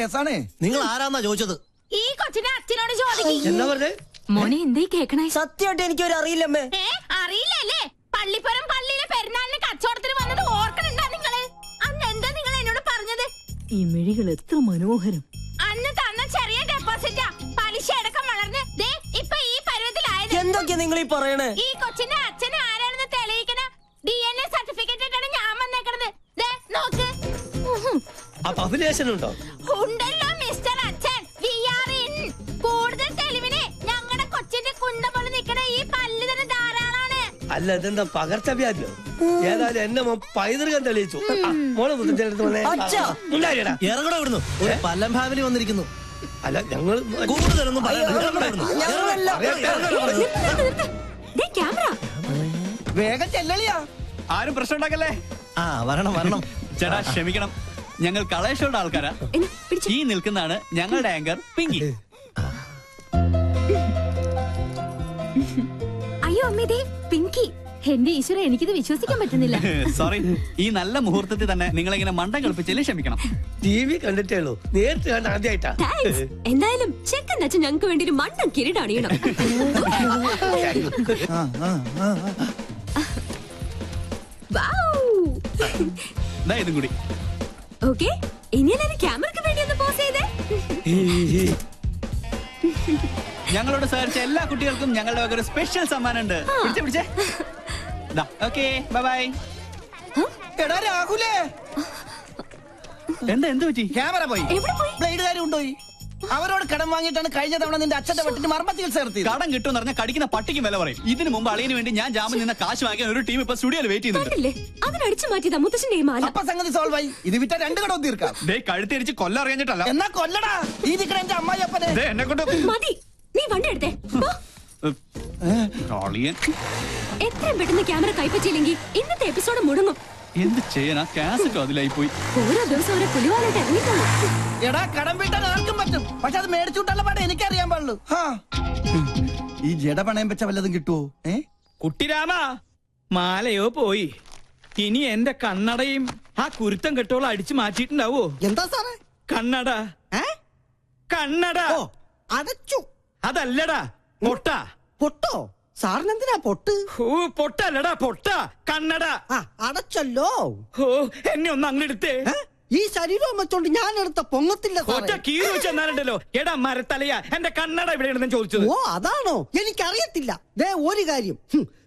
കേസാണേ. നിങ്ങൾ ആരാന്നാ ചോദിച്ചത്? ഈ കൊച്ചിനെ അച്ഛനോട് ചോദിക്കും. എന്താ പറഞ്ഞേ? മോനെ എന്തേ കേക്കണേ? സത്യമായിട്ട് എനിക്കൊരു അറിയില്ലമ്മേ. അറിയില്ലല്ലേ? പള്ളിപ്പുറം പള്ളിയിലെ പെരുന്നാളിന് കച്ചവടത്തിന് വന്നത് ഓർക്കണുണ്ടാ നിങ്ങള്? അന്ന് എന്താ നിങ്ങൾ എന്നോട് പറഞ്ഞത്? ഈ മിഴികൾ എത്ര മനോഹരം. അന്ന് തന്ന ചെറിയ ഡെപ്പോസിറ്റാ പലിശ അടക്കം വളർന്ന് ഇപ്പൊ ഈ പരുവത്തിലായത്. എന്തൊക്കെയാ നിങ്ങൾ ഈ പറയണേ? ഈ കൊച്ചിന്റെ അച്ഛനെ ആരാണെന്ന് തെളിയിക്കണ DNA സർട്ടിഫിക്കറ്റ് ഇട്ടാണ് ഞാൻ വന്നേക്കണത്. നോക്ക്. ഉണ്ടല്ലോ മിസ്റ്റർ അച്ഛൻ. കൂടുതൽ തെളിവിന് ഞങ്ങളുടെ കൊച്ചിന്റെ കുണ്ട പോലെ നിക്കണ ഈ പല്ല് തന്നെ ധാരാളാണ്. അല്ല ഇതെന്താ പകർച്ചവ്യാധിയോ? ഏതായാലും എന്നെ പൈതൃകം തെളിയിച്ചു. മോളെ ഇറങ്ങട വിടുന്നു. ഒരു പല്ലം ഫാമിലി വന്നിരിക്കുന്നു. അല്ല ഞങ്ങൾ കൂടുതലൊന്നും വേഗം ചെല്ലളിയാ. ആരും പ്രശ്നം ഉണ്ടാക്കല്ലേ? വരണം വരണം. ചേട്ടാ ക്ഷമിക്കണം, ഞങ്ങൾ കളേഷോടെ ആൾക്കാരാ. ഈ നിൽക്കുന്നതാണ് ഞങ്ങളുടെ ആങ്കർ പിങ്കി. അയ്യോ അമ്മേ, പിങ്കി. എന്റെ ഈശ്വര, എനിക്കിത് വിശ്വസിക്കാൻ പറ്റുന്നില്ല. സോറി, ഈ നല്ല മുഹൂർത്തത്തിൽ തന്നെ നിങ്ങളിങ്ങനെ മണ്ടം കളിപ്പിച്ചല്ലേ, ക്ഷമിക്കണം. TV കണ്ടിട്ടേ ഉള്ളൂ, നേരിട്ട് കണ്ട ആദ്യമായിട്ടാ. എന്തായാലും ചെക്കൻ്റെ അച്ഛൻ ഞങ്ങൾക്ക് വേണ്ടി ഒരു മണ്ടൻ കിരീടണിയണം. ഇതും കൂടി. ഓക്കെ, ഇനി എല്ലാവരും ക്യാമറയ്ക്ക് വേണ്ടി ഒന്ന് പോസ് ചെയ്തേ. ഞങ്ങളോട് സഹകരിച്ച എല്ലാ കുട്ടികൾക്കും ഞങ്ങളുടെ വക ഒരു സ്പെഷ്യൽ സമ്മാനം ഉണ്ട്. പിടിച്ചേ. Okay, bye bye. എടാ രാഹുലേ, എന്ത് പറ്റി? ക്യാമറ പോയി. ബ്ലേഡുകാരും ഉണ്ടോയി. അവരോട് കടം വാങ്ങിയിട്ടാണ് കഴിഞ്ഞ തവണ നിന്റെ അച്ഛന്റെ വെട്ടിന് മർമ്മ ചികിത്സ നടത്തിയത്. കടം കിട്ടുമെന്ന് പറഞ്ഞാൽ കടിക്കുന്ന പട്ടിക്ക് വില പറയും. ഇതിനു മുമ്പ് അളിയന് വേണ്ടി ഞാൻ ജാമ്യം നിന്ന കാശ് വാങ്ങിക്കാൻ ഒരു ടീം ഇപ്പൊ സ്റ്റുഡിയോയിൽ വെയിറ്റ് ചെയ്യുന്നുണ്ട്. അതിനടിച്ചു മാറ്റിയതാ മുത്തശ്ശന്റെ മാല. അപ്പൊ സംഗതി സോൾവ് ആയി. ഇത് വിറ്റ 2 കടവും തീർക്കാം. കഴുത്തിരിച്ച് കൊല്ലറിയാഞ്ഞിട്ടല്ല. എന്നാ കൊല്ലടാ. ഈ നിക്കണ എന്റെ അമ്മായിയപ്പനെ എന്നെ കൊണ്ട് മതി. നീ വണ്ടി എടുത്തേ. എത്രയും പെട്ടെന്ന് ക്യാമറ കൈപ്പറ്റിയില്ലെങ്കിൽ ഇന്നത്തെ എപ്പിസോഡ് മുടങ്ങും. എന്ത് ചെയ്യാനാ? കാസറ്റ് അതിലായി പോയി. ഓരോ ദിവസം ഓരോ പുലിവാലായിട്ട് ഇറങ്ങിക്കോളൂ. എടാ കടം വീട്ടാൻ ആർക്കും പറ്റും, പക്ഷെ അത് മേടിച്ചുവിട്ടുള്ള പാടെ എനിക്കറിയാൻ പാടുള്ളൂ. ഈ ജട പണയം വെച്ച വല്ലതും കിട്ടുവോ? കുട്ടിരാമ, മാലയോ പോയി. ഇനി എന്റെ കണ്ണടയും ആ കുരുത്തം കെട്ടോളം അടിച്ചു മാറ്റിയിട്ടുണ്ടാവോ? എന്താ സാറേ? കണ്ണട. കണ്ണട അടച്ചു. അതല്ലടാ, പൊട്ട. പൊട്ടോ? സാറിനെന്തിനാ പൊട്ട്? പൊട്ടല്ലടാ, പൊട്ട. കണ്ണട അടച്ചല്ലോ. എന്നെ ഒന്ന് അങ്ങെടുത്തേ. ഈ ശരീരം വെച്ചോണ്ട് ഞാൻ എടുത്ത പൊങ്ങത്തില്ല. ഒറ്റ കീറി വെച്ചെന്നാലുണ്ടല്ലോ. എടാ മരത്തലയാ, എന്റെ കണ്ണട എവിടെയാണെന്ന് ചോദിച്ചത്. ഓ അതാണോ? എനിക്കറിയത്തില്ല. ഒരു കാര്യം,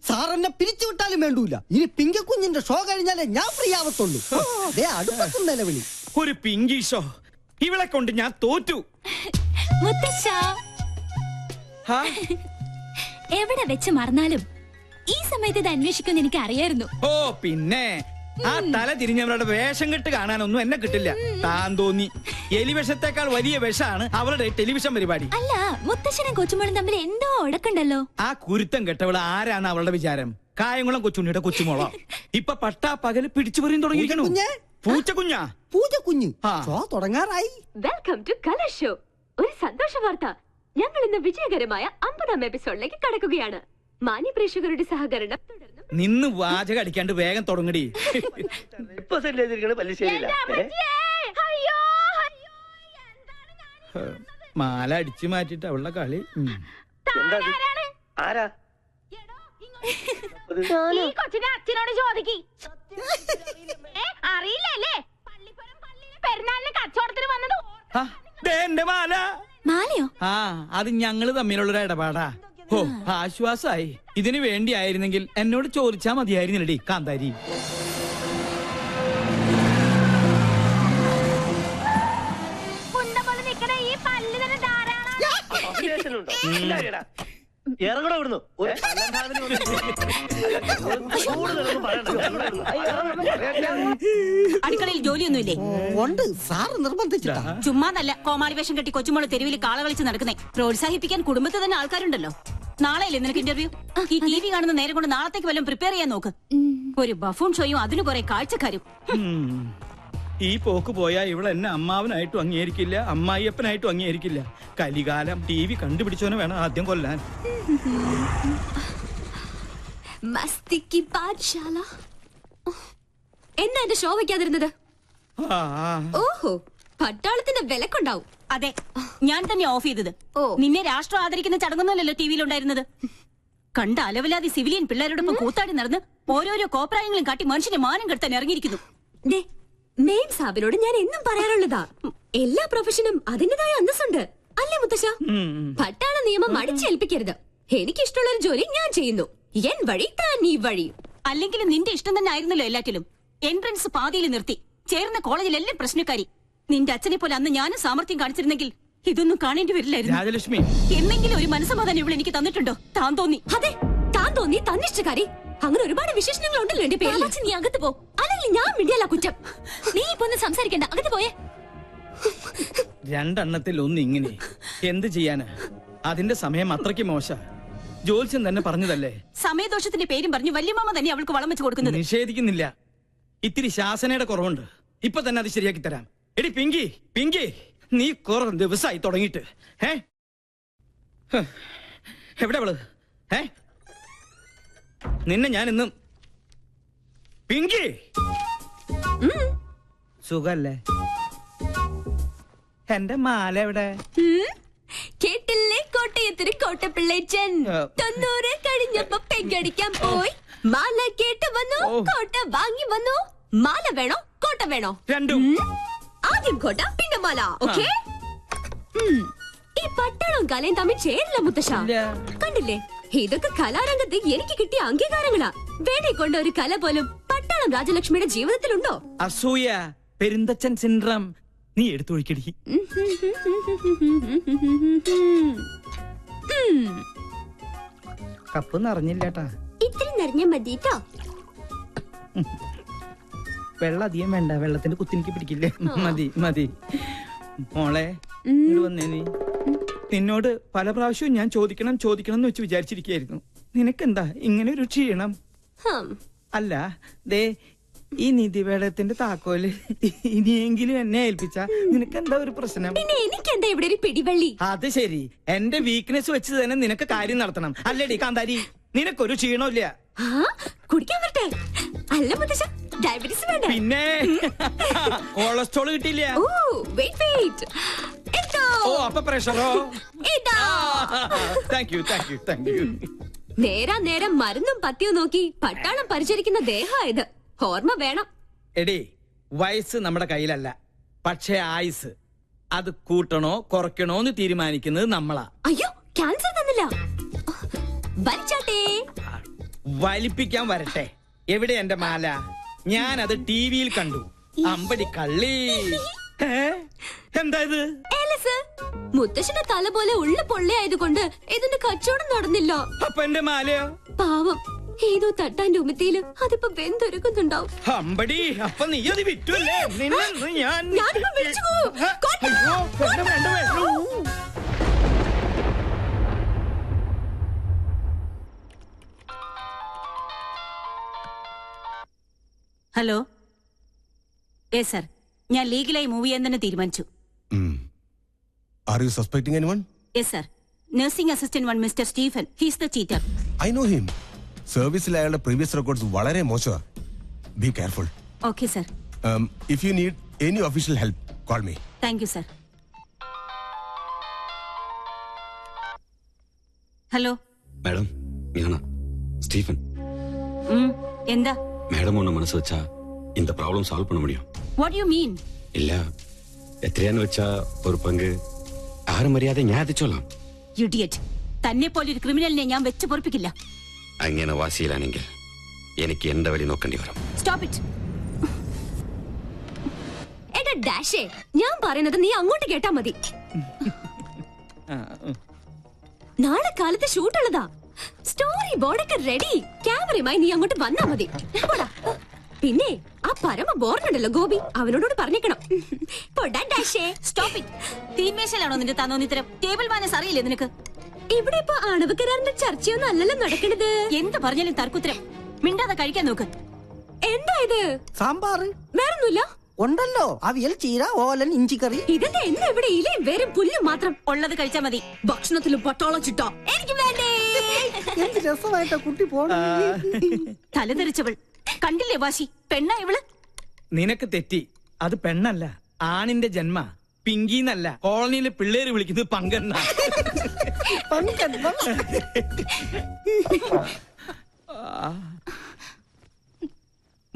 സാർ എന്നെ പിരിച്ചുവിട്ടാലും വേണ്ടൂല. ഇനി പിങ്കക്കുഞ്ഞിന്റെ ഷോ കഴിഞ്ഞാലേ ഞാൻ ഫ്രീ ആവത്തുള്ളൂ. അടുപ്പത്തും നിലവിളി. ഒരു പിങ്കി ഷോ? ഇവളെ കൊണ്ട് ഞാൻ തോറ്റു. എവിടെ വെച്ച് മറന്നാലും ഈ സമയത്ത് ഇത് അന്വേഷിക്കുമെന്ന് എനിക്ക് അറിയായിരുന്നു. ഓ പിന്നെ ആ തല തിരിഞ്ഞവരുടെ വേഷം കെട്ട് കാണാനൊന്നും എന്നെ കിട്ടില്ല. താൻ തോന്നി. എലിവിഷത്തെക്കാൾ വലിയ വിഷമാണ് അവളുടെ ടെലിവിഷൻ പരിപാടി. അല്ല, മുത്തശ്ശനും കൊച്ചുമോളും തമ്മിൽ എന്തോ ഉടക്കുണ്ടല്ലോ. ആ കുരുത്തം കെട്ടവള് ആരാണ് അവളുടെ വിചാരം? കായംകുളം കൊച്ചുണ്ണിയുടെ കൊച്ചുമോളോ? ഇപ്പൊ പട്ടാ പകല് പിടിച്ചു പറയും തുടങ്ങിയിരിക്കണു. പൂച്ചക്കുഞ്ഞാ? പൂച്ചക്കുഞ്ഞ് ഷോ തുടങ്ങാറായി. Welcome to colour show. ഒരു സന്തോഷ വാർത്ത. ഞങ്ങൾ ഇന്ന് വിജയകരമായ 50ാം എപ്പിസോഡിലേക്ക് കടക്കുകയാണ്. മാന്യ പ്രേക്ഷകരുടെ സഹകരണം തുടർന്നും. നിന്ന് വാചകം അടിക്കാണ്ട് വേഗം തുടങ്ങടി. മാല അടിച്ചു മാറ്റിട്ട് അവളുടെ കളി. ഈ കൊച്ചിനെ അച്ഛനോട് ചോദിക്കി. അറിയില്ലല്ലേ? പള്ളിപ്പുറം പള്ളിയിലെ പെരുന്നാളിന് കച്ചവടത്തിന് വന്നത്. എന്റെ മാല. മാലയോ? അത് ഞങ്ങള് തമ്മിലുള്ളൊരു ഇടപാടാ. ഓ ആശ്വാസായി. ഇതിനു വേണ്ടിയായിരുന്നെങ്കിൽ എന്നോട് ചോദിച്ചാ മതിയായിരുന്നില്ലടി കാന്താരി. ഇറങ്ങണോ ഇവിടുന്നു? അടുക്കളയിൽ ജോലിയൊന്നുമില്ലേ? ഉണ്ട്, സാറ് നിർബന്ധിച്ചിട്ടാ. ചുമ്മാതല്ല കോമാളി വേഷം കെട്ടി കൊച്ചുമോള് തെരുവിൽ കാള കളിച്ച് നടക്കുന്നേ. പ്രോത്സാഹിപ്പിക്കാൻ കുടുംബത്തിൽ തന്നെ ആൾക്കാരുണ്ടല്ലോ. നാളെയല്ലേ നിനക്ക് ഇന്റർവ്യൂ? ഈ TV കാണുന്ന നേരം കൊണ്ട് നാളത്തേക്ക് വല്ലതും പ്രിപ്പയർ ചെയ്യാൻ നോക്ക്. ഒരു ബഫൂൺ ഷോയും അതിന് കുറെ കാഴ്ചക്കാരും. ഈ പോക്ക് പോയാ ഇവിടെ എന്നെ അമ്മാവനായിട്ടും അംഗീകരിക്കില്ല, അമ്മായിയപ്പനായിട്ടും അംഗീകരിക്കില്ല. കലികാലം. TV കണ്ടുപിടിച്ചോനെ വേണം ആദ്യം കൊല്ലാൻ. എന്താ എന്റെ ഷോ വെക്കാതിരുന്നത്? ഓഹോ, പട്ടാളത്തിന്റെ വിലക്കുണ്ടാവും. അതെ, ഞാൻ തന്നെ ഓഫ് ചെയ്തത്. ഓ. നിന്നെ രാഷ്ട്രം ആദരിക്കുന്ന ചടങ്ങൊന്നുമല്ലല്ലോ ടി വിയിലുണ്ടായിരുന്നത്. കണ്ട അലവലാതി സിവിലിയൻ പിള്ളേരോടൊപ്പം കൂത്താടി നടന്ന് ഓരോരോ കോപ്രായങ്ങളും കാട്ടി മനുഷ്യനെ മാനം കെടുത്താൻ ഇറങ്ങിയിരിക്കുന്നു. മെയിൻ സാബിനോട് ഞാൻ എന്നും പറയാറുള്ളതാ, എല്ലാ പ്രൊഫഷനും അതിന്റേതായ അന്തസ്സുണ്ട് അല്ലേ മുത്തശ്ശ? പട്ടാള നിയമം അടിച്ചേൽപ്പിക്കരുത്. എനിക്കിഷ്ടമുള്ള ഒരു ജോലി ഞാൻ ചെയ്യുന്നു. എൻ വഴി താൻ ഈ വഴി. അല്ലെങ്കിലും നിന്റെ ഇഷ്ടം തന്നെ ആയിരുന്നല്ലോ എല്ലാറ്റിലും. എൻട്രൻസ് പാതിയിൽ നിർത്തി ചേർന്ന കോളേജിലെല്ലാം പ്രശ്നക്കാരി. നിന്റെ അച്ഛനെ പോലെ അന്ന് ഞാനും സാമർത്ഥ്യം കാണിച്ചിരുന്നെങ്കിൽ ഇതൊന്നും കാണേണ്ടി വരില്ലായിരുന്നു. രാജലക്ഷ്മി, എന്നെങ്കിലും ഒരു മനസ്സമാധാനം ഇവിടെ എനിക്ക് തന്നിട്ടുണ്ടോ? താൻ തോന്നി. അതെ, താൻ തോന്നി, തന്നിഷ്ടക്കാരി. അങ്ങനെ ഒരുപാട് വിശേഷണങ്ങൾ ഉണ്ടല്ലോ എന്റെ പേര്. നീ അകത്ത് പോ, അല്ലെങ്കിൽ ഞാൻ മിണ്ടിയല്ല കുറ്റം. നീ ഇപ്പൊ ഒന്ന് സംസാരിക്കണ്ട, അകത്ത് പോയേ. രണ്ടെണ്ണത്തിൽ ഒന്ന് ഇങ്ങനെ എന്ത് ചെയ്യാനാ? അതിന്റെ സമയം അത്രയ്ക്ക് മോശ. ജോത്സ്യം തന്നെ പറഞ്ഞതല്ലേ. സമയദോഷത്തിന്റെ പേരും പറഞ്ഞു വല്യമാമ തന്നെ അവൾക്ക് വളം വെച്ച് കൊടുക്കുന്നത്. നിഷേധിക്കുന്നില്ല, ഇത്തിരി ശാസനയുടെ കുറവുണ്ട്. ഇപ്പൊ തന്നെ അത് ശരിയാക്കി തരാം. എടി പിങ്കി, പിങ്കി, നീ കുറെ ദിവസമായി തുടങ്ങിയിട്ട്. എവിടെ അവള്? നിന്നെ ഞാൻ ഇന്നും. പിങ്കി, സുഖല്ലേ? എന്റെ മാല എവിടെ? കേട്ടില്ലേ കോട്ടയത്തിന് കോട്ടപ്പിള്ളേച്ചൻ 90 കഴിഞ്ഞപ്പോ പെങ്കടിക്കാൻ പോയി. മാല കേട്ട് വന്നു, കോട്ട വാങ്ങി വന്നു. മാല വേണോ കോട്ട വേണോ? രണ്ടും. ആദ്യം കോട്ട പിന്നെ മാല. ഓക്കേ. ഈ പട്ടാളവും കലയും തമ്മിൽ ചേരില്ല മുത്തശ്ശ. കണ്ടില്ലേ, ഇതൊക്കെ കലാരംഗത്ത് എനിക്ക് കിട്ടിയ അംഗീകാരങ്ങളാ. വേണേ കൊണ്ട ഒരു കല പോലും പട്ടാളം രാജലക്ഷ്മിയുടെ ജീവിതത്തിലുണ്ടോ? അസൂയ, പെരുന്തച്ചൻ സിൻഡ്രം. നീ എടുത്തൊഴിക്കടി. കപ്പ് നിറഞ്ഞില്ലേട്ടാ. ഇത്തിരി നിറഞ്ഞ മതിട്ടോ. വെള്ളം അധികം വേണ്ട, വെള്ളത്തിന്റെ കുത്തിനിക്ക് പിടിക്കില്ലേ. മതി മതി. മോളെ ഇങ്ങോട്ട് വന്നേ. നീ നിന്നോട് പല പ്രാവശ്യവും ഞാൻ ചോദിക്കണം ചോദിക്കണം എന്ന് വെച്ച് വിചാരിച്ചിരിക്കുകയായിരുന്നു. നിനക്കെന്താ ഇങ്ങനെ ഒരു ക്ഷീണം? അല്ല, ദേ ഈ നിധിവേടത്തിന്റെ താക്കോല് ഇനിയെങ്കിലും എന്നെ ഏൽപ്പിച്ച നിനക്കെന്താ ഒരു പ്രശ്നം? പിന്നെ എനിക്കെന്താ ഇവിടെ ഒരു പിടിവള്ളി? അത് ശരി, എന്റെ വീക്ക്നെസ് വെച്ച് തന്നെ നിനക്ക് കാര്യം നടത്തണം അല്ലേടി കാന്താരി? നിനക്കൊരു ക്ഷീണമില്ല. കുടിക്കാൻ വരട്ടെ? അല്ല മുത്തശ്ശ, ഡയബറ്റീസ് വേണ്ട. പിന്നെ കൊളസ്ട്രോൾ കിട്ടിയില്ല. ഓ, അപ്പൊ പ്രഷറോ? Thank you thank you thank you. നേരാ നേരം മരുന്നും പത്തിയും നോക്കി പട്ടാളം പരിചരിക്കുന്ന ദേഹമായത്. ഓർമ്മ വേണം. എടി, വയസ്സ് നമ്മുടെ കയ്യിലല്ല, പക്ഷേ ആയുസ് അത് കൂട്ടണോ കുറയ്ക്കണോ എന്ന് തീരുമാനിക്കുന്നത് നമ്മളാ. അയ്യോ, ക്യാൻസർ തന്നില്ല. വലിച്ചാട്ടേ. വലിപ്പിക്കാൻ വരട്ടെ. എവിടെ എന്റെ മാല? ഞാൻ അത് ടിവിയിൽ കണ്ടു. അമ്പടി കള്ളി. എന്താ ഇത്? മുത്തശ്ശന്റെ തല പോലെ ഉള്ള പൊള്ളയായതുകൊണ്ട് ഇതിന്റെ കച്ചവടം നടന്നില്ല. അപ്പൊ എന്റെ മാലയോ? പാവം, ഏതോ തട്ടാന്റെ ഉമത്തിയില് അതിപ്പോ വെന്തൊരുക്കുന്നുണ്ടാവും. അമ്പടി, അപ്പൊ നീ അത് വിറ്റുവല്ലേ? ഞാനിപ്പോ വിളിച്ചു പോവും. ഹലോ. യെസ് സർ, ഞാൻ ലീഗലായി മൂവ് ചെയ്യാൻ തന്നെ തീരുമാനിച്ചു. Are you suspecting anyone? Yes, sir. Nursing assistant one, Mr. Stephen. He's the cheater. I know him. സർവീസിൽ അയാളുടെ പ്രീവിയസ് റെക്കോർഡ്സ് വളരെ മോശമാണ്. Be careful. Okay, sir. If you need any official help, call me. Thank you, sir. Hello madam, ഞാനാ Stephen. എന്താ madam ஒன்று மனசு வச்சா இந்த ப்ராப்ளம் சால்வ் பண்ண முடியும். What you mean? இல்ல, എത്രയാന്ന് വെച്ചാ ഒരു പങ്ക് ആരും മര്യാദ ഞാൻ എത്തിച്ചോളാം. ഇഡിയറ്റ്. തന്നെ പോലെ ഒരു ക്രിമിനലിനെ ഞാൻ വെച്ച് പൊറപ്പിക്കില്ല. അങ്ങനെ വാശിയിലാണെങ്കിൽ എനിക്ക് എന്റെ വഴി നോക്കേണ്ടി വരും. Stop it. എടാ ഡാഷേ, ഞാൻ പറയുന്നത് നീ അങ്ങോട്ട് കേട്ടാ മതി. നാളെ കാലത്ത് ഷൂട്ടുള്ളതാ. സ്റ്റോറി ബോർഡൊക്കെ റെഡി. ക്യാമറയുമായി നീ അങ്ങോട്ട് വന്നാ മതി. പിന്നെ ആ പരമ ബോർഡുണ്ടല്ലോ ഗോപി, അവനോട് പറഞ്ഞേക്കണം. Stop it. തീന്മേശയിലാണോ നിന്റെ തന്നോന്നിത്തരം? ടേബിൾ മാനേഴ്സ് അറിയില്ലേ നിനക്ക്? ഇവിടെ ഇപ്പൊ അണവ് കരാറിന്റെ ചർച്ചയൊന്നും അല്ലല്ലോ നടക്കണത്. എന്ത് പറഞ്ഞാലും തർക്കുത്തരം. മിണ്ടാതെ കഴിക്കാൻ നോക്ക്. എന്താ ഇത്? സാമ്പാറ് വേറൊന്നുമില്ല. ഉണ്ടല്ലോ, അവിയൽ, ചീര, ഓലൻ, ഇഞ്ചിക്കറി. ഇതിന്റെ എന്താ ഇവിടെ ഇലയും വേരും പുല്ലും മാത്രം? ഉള്ളത് കഴിച്ചാ മതി. ഭക്ഷണത്തിലും പട്ടാള ചിട്ട എനിക്ക് വേണ്ടേ. എന്ത് രസമായിട്ടാ കുട്ടി പോണ. തലതെറിച്ചവൾ കണ്ടില്ലേ വാശി? പെണ്ണാ ഇവള്? നിനക്ക് തെറ്റി. അത് പെണ്ണല്ല, ആണിന്റെ ജന്മ പിങ്കിന്നല്ല, കോളനിയിലെ പിള്ളേര് വിളിക്കുന്നത് പങ്കെണ്ണ.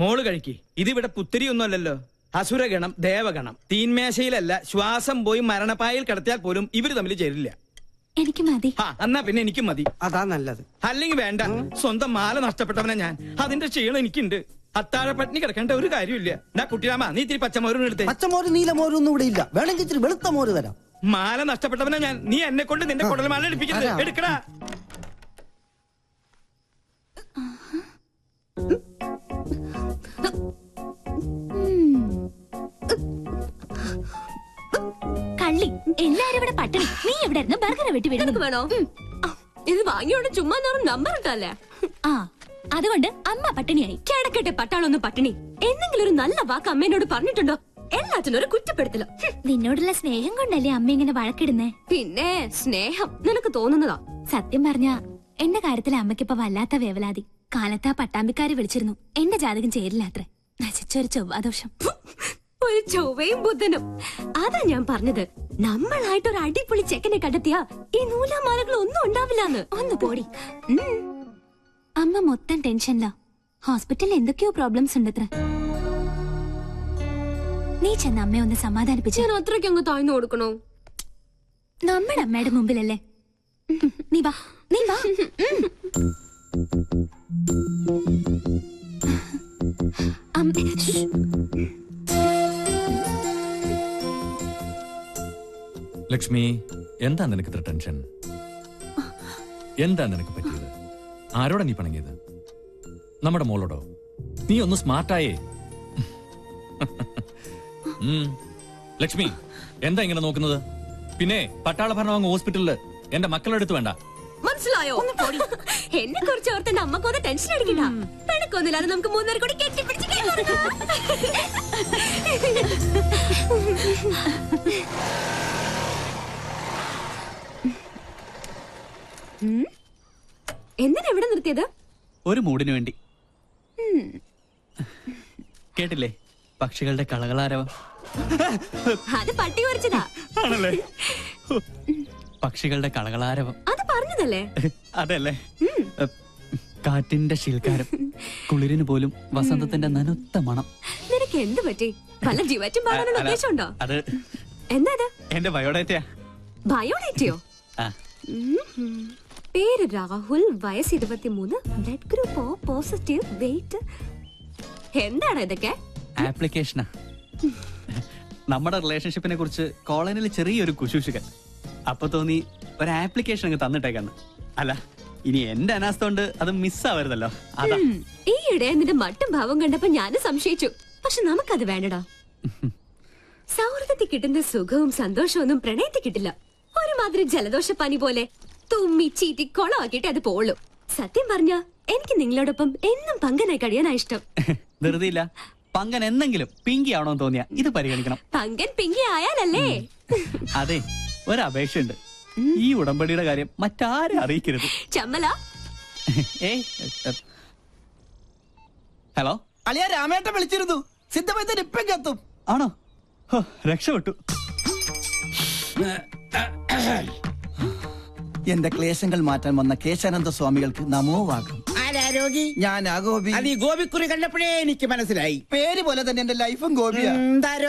മോള് കഴിക്ക്. ഇതിവിടെ പുത്തിരിയൊന്നുമല്ലല്ലോ. അസുരഗണം, ദേവഗണം. തീന്മേശയിലല്ല, ശ്വാസം പോയി മരണപ്പായിൽ കിടത്തിയാൽ പോലും ഇവര് തമ്മിൽ ചേരില്ല. എനിക്ക് മതി. എന്നാ പിന്നെ എനിക്കും മതി. അതാ നല്ലത്. അല്ലെങ്കിൽ വേണ്ട. സ്വന്തം മാല നഷ്ടപ്പെട്ടവനാ ഞാൻ. അതിന്റെ ക്ഷീണം എനിക്കുണ്ട്. അത്താഴ പട്ടിണി കിടക്കേണ്ട ഒരു കാര്യമില്ല. എന്നാ കുട്ടിരാമ, നീ ഇത്തിരി പച്ചമോരും എടുത്തേ. പച്ചമോര് നീലമോരും ഒന്നും ഇവിടെ ഇല്ല. വേണമെങ്കിൽ ഇത്തിരി വെളുത്ത മോര് തരാം. മാല നഷ്ടപ്പെട്ടവനാ ഞാൻ. നീ എന്നെ കൊണ്ട് നിന്റെ കുടൽമാല എടുപ്പിക്കുന്നത്. എടുക്കടാ. കള്ളി, എല്ലാരും ഇവിടെ പട്ടിണി. നീ എവിടെ ഇരുന്ന് ബർഗർ വെട്ടി വീഴുന്നത് വേണോ? ഇത് വാങ്ങിയോണ്ട് ചുമ്മാ നമ്പർ ഇട്ടല്ലേ. ആ, അതുകൊണ്ട് അമ്മ പട്ടിണിയായി. കിടക്കട്ടെ പട്ടാളൊന്നും പട്ടിണി. എന്തെങ്കിലും ഒരു നല്ല വാക്ക് അമ്മേനോട് പറഞ്ഞിട്ടുണ്ടോ? എല്ലാത്തിനും ഒരു കുറ്റപ്പെടുത്തലോ. നിന്നോടുള്ള സ്നേഹം കൊണ്ടല്ലേ അമ്മ ഇങ്ങനെ വഴക്കിടുന്നേ? പിന്നെ സ്നേഹം നിനക്ക് തോന്നുന്നതാ. സത്യം പറഞ്ഞ എന്റെ കാര്യത്തിൽ അമ്മയ്ക്കിപ്പോ വല്ലാത്ത വേവലാതി. കാലത്താ പട്ടാമ്പിക്കാര് വിളിച്ചിരുന്നു. എന്റെ ജാതകം ചേരില്ലാത്രേ. നശിച്ചൊരു ചൊവ്വാദോഷം. ഒരു ചൊവ്വയും ബുധനും. അതാ ഞാൻ പറഞ്ഞത്, നമ്മളായിട്ട് ഒരു അടിപൊളി ചെക്കനെ കണ്ടെത്തിയാ ഈ നൂലാമാലകൾ ഒന്നും ഉണ്ടാവില്ലാന്ന്. ഒന്ന് പോടി. അമ്മ മൊത്തം ടെൻഷനിലാ. ഹോസ്പിറ്റലിൽ എന്തൊക്കെയോ പ്രോബ്ലംസ് ഉണ്ടത്ര. നീ ചെന്ന് അമ്മയെ ഒന്ന് സമാധാനിപ്പിച്ചു. ഞാൻ അത്രയ്ക്ക് അങ്ങ് താഴ്ന്നു കൊടുക്കണോ? നമ്മുടെ അമ്മയുടെ മുമ്പിലല്ലേ. നീ വാ, നീ വാ. ലക്ഷ്മി, എന്താ നിനക്ക് ഇത്ര ടെൻഷൻ? എന്താ നിനക്ക് പറ്റിയത്? ആരോടാ നീ പണങ്ങിയത്? നമ്മുടെ മോളോടോ? നീ ഒന്ന് സ്മാർട്ടായേ. ലക്ഷ്മി, എന്താ ഇങ്ങനെ നോക്കുന്നത്? പിന്നെ പട്ടാള ഭരണം ഹോസ്പിറ്റലില് എന്റെ മക്കളുടെ അടുത്ത് വേണ്ട. മനസ്സിലായോ? എന്നെ കുറിച്ച് ഓർത്ത് നമ്മക്കൊന്ന് ടെൻഷൻ അടിക്കണ്ട. പിണക്കൊന്നുമില്ലാതെ നമുക്ക് മൂന്നുപേർ കൂടി കെട്ടിപ്പിടിച്ച് എന്തിനാ എവിടെ നിർത്തിയത്? ഒരു മൂടിന് വേണ്ടി. കേട്ടില്ലേ പക്ഷികളുടെ കളകളാരവം? അത് പട്ടി കുറിച്ചതാ. ആണല്ലേ? പക്ഷികളുടെ കളകളാരവം അത് പറഞ്ഞതല്ലേ? അതല്ലേ? കാറ്റിന്റെ ശീൽക്കാരം, കുളിരിന് പോലും വസന്തത്തിന്റെ നനുത്ത മണം. നിനക്ക് എന്ത് പറ്റി? പല ജീവറ്റും പാടാനുള്ള ഉദ്ദേശമുണ്ടോ? അത് എന്താ എന്റെ ബയോഡേറ്റയാ. ബയോഡേറ്റയോ? പേര് രാഹുൽ, വയസ്സ് 23, blood group O positive, weight. എന്താണ് ഇതൊക്കെ? ആപ്ലിക്കേഷനാ. നമ്മുടെ റിലേഷൻഷിപ്പിനെ കുറിച്ച് കോളനിയിൽ ചെറിയൊരു കുശൂഷുകൻ. അപ്പൊ തോന്നി ഒരു ആപ്ലിക്കേഷൻ അങ്ങ് തന്നിട്ടേക്കാന്ന്. അല്ല, ഇനി എന്റെ അനാസ്ഥ കൊണ്ട് അത് മിസ്സാവരുതല്ലോ. അതാ. ഈയിടെ നിന്റെ മട്ടും ഭാവം കണ്ടപ്പോ ഞാനും സംശയിച്ചു. പക്ഷെ നമുക്കത് വേണ്ടടാ. സൗഹൃദത്തിൽ കിട്ടുന്ന സുഖവും സന്തോഷവും ഒന്നും പ്രണയത്തിൽ കിട്ടില്ല. ഒരുമാതിരി ജലദോഷ പനി പോലെ തുമ്മി ചീറ്റി കൊളമാക്കിയിട്ട് അത് പോളൂ. സത്യം പറഞ്ഞ എനിക്ക് നിങ്ങളോടൊപ്പം എന്നും പങ്കനായി കഴിയാനാ ഇഷ്ടം. ധൃതിയില്ല. പങ്കൻ എന്തെങ്കിലും പിങ്കി ആവണമെന്ന് തോന്നിയാ ഇത് പരിഗണിക്കണം. പങ്കൻ പിങ്കി ആയാലല്ലേ? അതെ, ഒരപേക്ഷയുണ്ട്. ഈ ഉടമ്പടിയുടെ കാര്യം മറ്റാരും അറിയിക്കരുത്. ചമ്മല. ഹലോ, അളിയ രാമേട്ടൻ വിളിച്ചിരുന്നു. സിദ്ധമൈതൻ ഇപ്പം എത്തും. ആണോ? രക്ഷപ്പെട്ടു. എന്റെ ക്ലേശങ്ങൾ മാറ്റാൻ വന്ന കേശാനന്ദ സ്വാമികൾക്ക് നമോവാകും. ആരാരോഗി? ഞാൻ ആ ഗോപി. അത് ഈ ഗോപിക്കുറി കണ്ടപ്പോഴേ എനിക്ക് മനസ്സിലായി. പേര് പോലെ തന്നെ എന്റെ ലൈഫും ഗോപിയാ. എന്താരോ